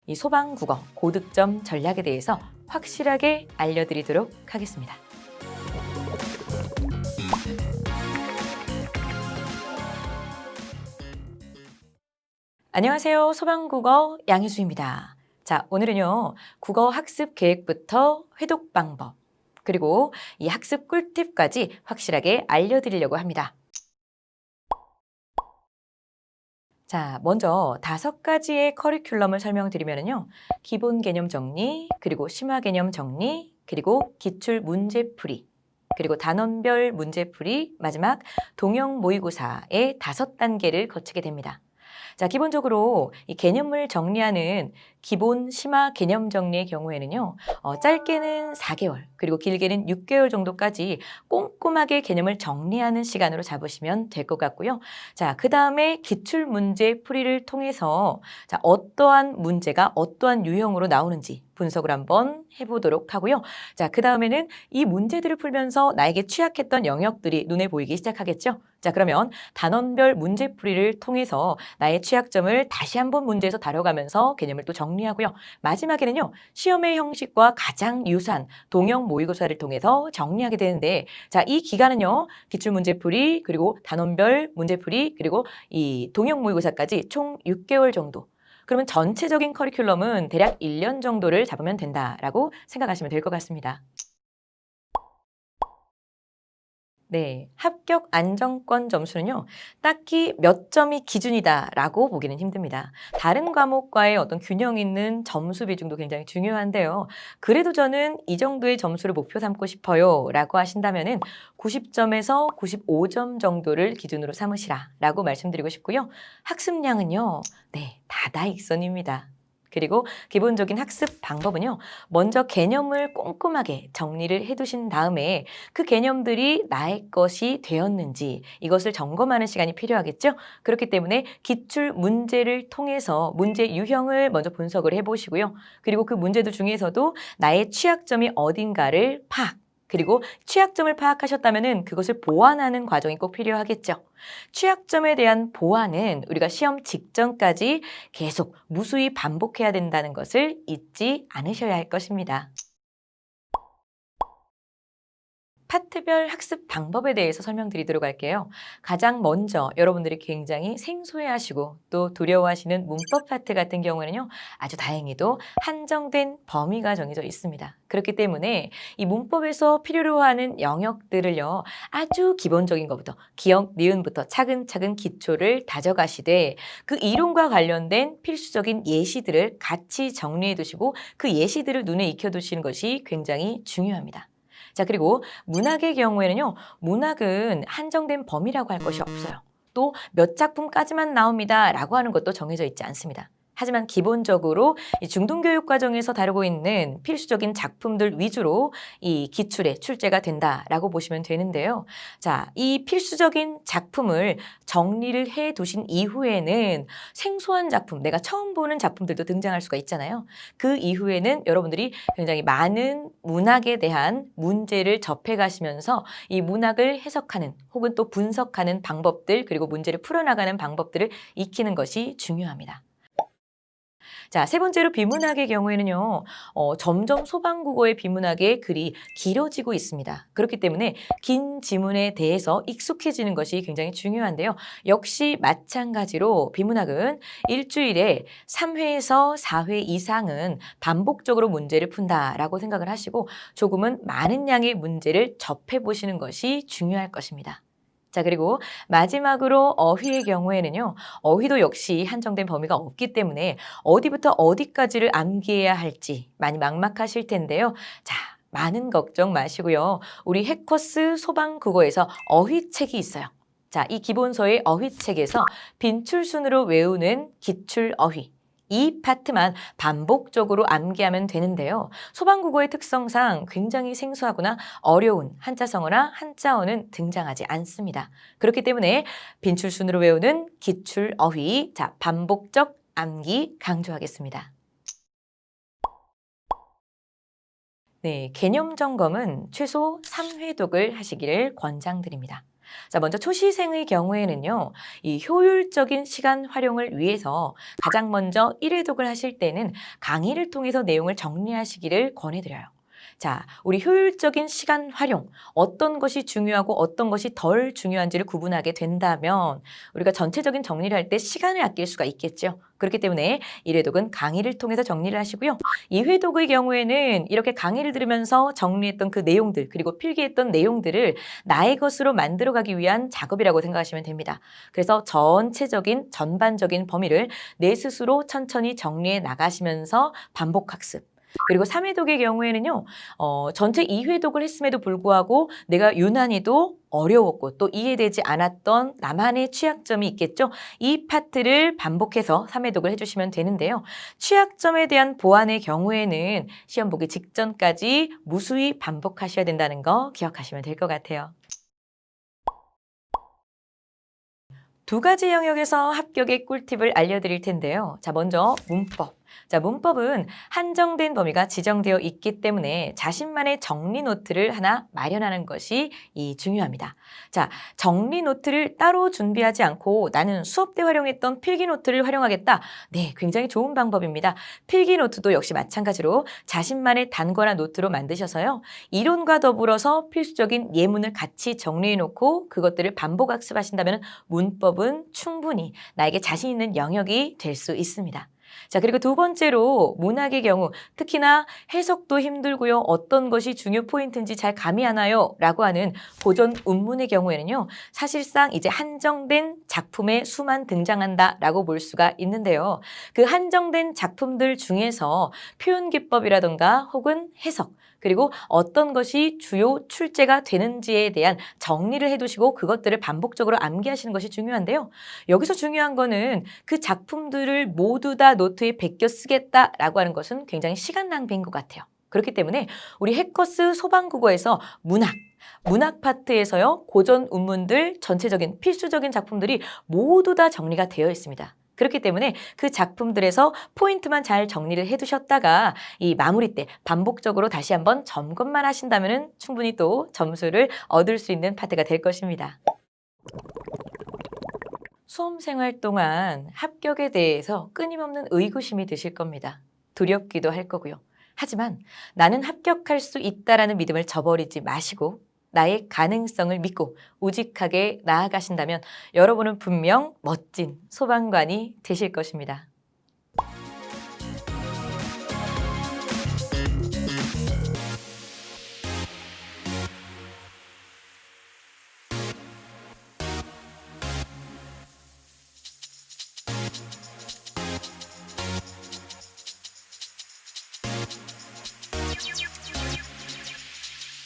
이 소방국어 고득점 전략에 대해서 확실하게 알려드리도록 하겠습니다. 안녕하세요. 소방국어 양혜수입니다. 자, 오늘은요, 국어 학습 계획부터 회독 방법, 그리고 이 학습 꿀팁까지 확실하게 알려드리려고 합니다. 자, 먼저 5가지의 커리큘럼을 설명드리면요. 기본 개념 정리, 그리고 심화 개념 정리, 그리고 기출 문제풀이, 그리고 단원별 문제풀이, 마지막 동형 모의고사의 5단계를 거치게 됩니다. 자, 기본적으로 이 개념을 정리하는 기본 심화 개념 정리의 경우에는요, 짧게는 4개월, 그리고 길게는 6개월 정도까지 꼼꼼하게 개념을 정리하는 시간으로 잡으시면 될 것 같고요. 자, 그 다음에 기출 문제 풀이를 통해서 자, 어떠한 문제가 어떠한 유형으로 나오는지 분석을 한번 해보도록 하고요. 자, 그 다음에는 이 문제들을 풀면서 나에게 취약했던 영역들이 눈에 보이기 시작하겠죠. 자, 그러면 단원별 문제풀이를 통해서 나의 취약점을 다시 한번 문제에서 다뤄가면서 개념을 또 정리하고요. 마지막에는요, 시험의 형식과 가장 유사한 동형 모의고사를 통해서 정리하게 되는데, 자, 이 기간은요, 기출 문제풀이, 그리고 단원별 문제풀이, 그리고 이 동형 모의고사까지 총 6개월 정도. 그러면 전체적인 커리큘럼은 대략 1년 정도를 잡으면 된다라고 생각하시면 될 것 같습니다. 네, 합격 안정권 점수는요, 딱히 몇 점이 기준이다라고 보기는 힘듭니다. 다른 과목과의 어떤 균형 있는 점수 비중도 굉장히 중요한데요. 그래도 저는 이 정도의 점수를 목표 삼고 싶어요 라고 하신다면은 90점에서 95점 정도를 기준으로 삼으시라라고 말씀드리고 싶고요. 학습량은요, 네, 다다익선입니다. 그리고 기본적인 학습 방법은요, 먼저 개념을 꼼꼼하게 정리를 해두신 다음에 그 개념들이 나의 것이 되었는지 이것을 점검하는 시간이 필요하겠죠? 그렇기 때문에 기출 문제를 통해서 문제 유형을 먼저 분석을 해보시고요. 그리고 그 문제들 중에서도 나의 취약점이 어딘가를 파악, 그리고 취약점을 파악하셨다면 그것을 보완하는 과정이 꼭 필요하겠죠. 취약점에 대한 보완은 우리가 시험 직전까지 계속 무수히 반복해야 된다는 것을 잊지 않으셔야 할 것입니다. 파트별 학습 방법에 대해서 설명드리도록 할게요. 가장 먼저 여러분들이 굉장히 생소해하시고 또 두려워하시는 문법 파트 같은 경우에는요, 아주 다행히도 한정된 범위가 정해져 있습니다. 그렇기 때문에 이 문법에서 필요로 하는 영역들을요, 아주 기본적인 것부터 기억, 니은부터 차근차근 기초를 다져가시되 그 이론과 관련된 필수적인 예시들을 같이 정리해 두시고 그 예시들을 눈에 익혀두시는 것이 굉장히 중요합니다. 자, 그리고 문학의 경우에는요, 문학은 한정된 범위라고 할 것이 없어요. 또 몇 작품까지만 나옵니다 라고 하는 것도 정해져 있지 않습니다. 하지만 기본적으로 이 중등교육 과정에서 다루고 있는 필수적인 작품들 위주로 이 기출에 출제가 된다라고 보시면 되는데요. 자, 이 필수적인 작품을 정리를 해 두신 이후에는 생소한 작품, 내가 처음 보는 작품들도 등장할 수가 있잖아요. 그 이후에는 여러분들이 굉장히 많은 문학에 대한 문제를 접해 가시면서 이 문학을 해석하는 혹은 또 분석하는 방법들, 그리고 문제를 풀어나가는 방법들을 익히는 것이 중요합니다. 자, 세 번째로 비문학의 경우에는요, 점점 소방국어의 비문학의 글이 길어지고 있습니다. 그렇기 때문에 긴 지문에 대해서 익숙해지는 것이 굉장히 중요한데요. 역시 마찬가지로 비문학은 일주일에 3회에서 4회 이상은 반복적으로 문제를 푼다라고 생각을 하시고 조금은 많은 양의 문제를 접해보시는 것이 중요할 것입니다. 자, 그리고 마지막으로 어휘의 경우에는요, 어휘도 역시 한정된 범위가 없기 때문에 어디부터 어디까지를 암기해야 할지 많이 막막하실 텐데요. 자, 많은 걱정 마시고요. 우리 해커스 소방국어에서 어휘책이 있어요. 자, 이 기본서의 어휘책에서 빈출순으로 외우는 기출 어휘, 이 파트만 반복적으로 암기하면 되는데요. 소방국어의 특성상 굉장히 생소하거나 어려운 한자성어나 한자어는 등장하지 않습니다. 그렇기 때문에 빈출순으로 외우는 기출 어휘, 자, 반복적 암기 강조하겠습니다. 네, 개념 점검은 최소 3회독을 하시기를 권장드립니다. 자, 먼저 초시생의 경우에는요, 이 효율적인 시간 활용을 위해서 가장 먼저 1회독을 하실 때는 강의를 통해서 내용을 정리하시기를 권해드려요. 자, 우리 효율적인 시간 활용, 어떤 것이 중요하고 어떤 것이 덜 중요한지를 구분하게 된다면 우리가 전체적인 정리를 할 때 시간을 아낄 수가 있겠죠. 그렇기 때문에 1회독은 강의를 통해서 정리를 하시고요. 2회독의 경우에는 이렇게 강의를 들으면서 정리했던 그 내용들, 그리고 필기했던 내용들을 나의 것으로 만들어가기 위한 작업이라고 생각하시면 됩니다. 그래서 전반적인 범위를 내 스스로 천천히 정리해 나가시면서 반복학습. 그리고 3회독의 경우에는요, 전체 2회독을 했음에도 불구하고 내가 유난히도 어려웠고 또 이해되지 않았던 나만의 취약점이 있겠죠. 이 파트를 반복해서 3회독을 해주시면 되는데요. 취약점에 대한 보완의 경우에는 시험 보기 직전까지 무수히 반복하셔야 된다는 거 기억하시면 될 것 같아요. 두 가지 영역에서 합격의 꿀팁을 알려드릴 텐데요. 자, 먼저 문법. 자, 문법은 한정된 범위가 지정되어 있기 때문에 자신만의 정리 노트를 하나 마련하는 것이 중요합니다. 자, 정리 노트를 따로 준비하지 않고 나는 수업 때 활용했던 필기 노트를 활용하겠다. 네, 굉장히 좋은 방법입니다. 필기 노트도 역시 마찬가지로 자신만의 단권한 노트로 만드셔서요. 이론과 더불어서 필수적인 예문을 같이 정리해 놓고 그것들을 반복 학습하신다면 문법은 충분히 나에게 자신 있는 영역이 될 수 있습니다. 자, 그리고 두 번째로 문학의 경우 특히나 해석도 힘들고요. 어떤 것이 중요 포인트인지 잘 감이 안 와요 라고 하는 고전 운문의 경우에는요. 사실상 이제 한정된 작품의 수만 등장한다 라고 볼 수가 있는데요. 그 한정된 작품들 중에서 표현 기법이라던가 혹은 해석 그리고 어떤 것이 주요 출제가 되는지에 대한 정리를 해두시고 그것들을 반복적으로 암기하시는 것이 중요한데요. 여기서 중요한 거는 그 작품들을 모두 다 노트에 베껴 쓰겠다라고 하는 것은 굉장히 시간 낭비인 것 같아요. 그렇기 때문에 우리 해커스 소방국어에서 문학 파트에서요. 고전 운문들 전체적인 필수적인 작품들이 모두 다 정리가 되어 있습니다. 그렇기 때문에 그 작품들에서 포인트만 잘 정리를 해두셨다가 이 마무리 때 반복적으로 다시 한번 점검만 하신다면 충분히 또 점수를 얻을 수 있는 파트가 될 것입니다. 수험생활 동안 합격에 대해서 끊임없는 의구심이 드실 겁니다. 두렵기도 할 거고요. 하지만 나는 합격할 수 있다라는 믿음을 저버리지 마시고 나의 가능성을 믿고 우직하게 나아가신다면 여러분은 분명 멋진 소방관이 되실 것입니다.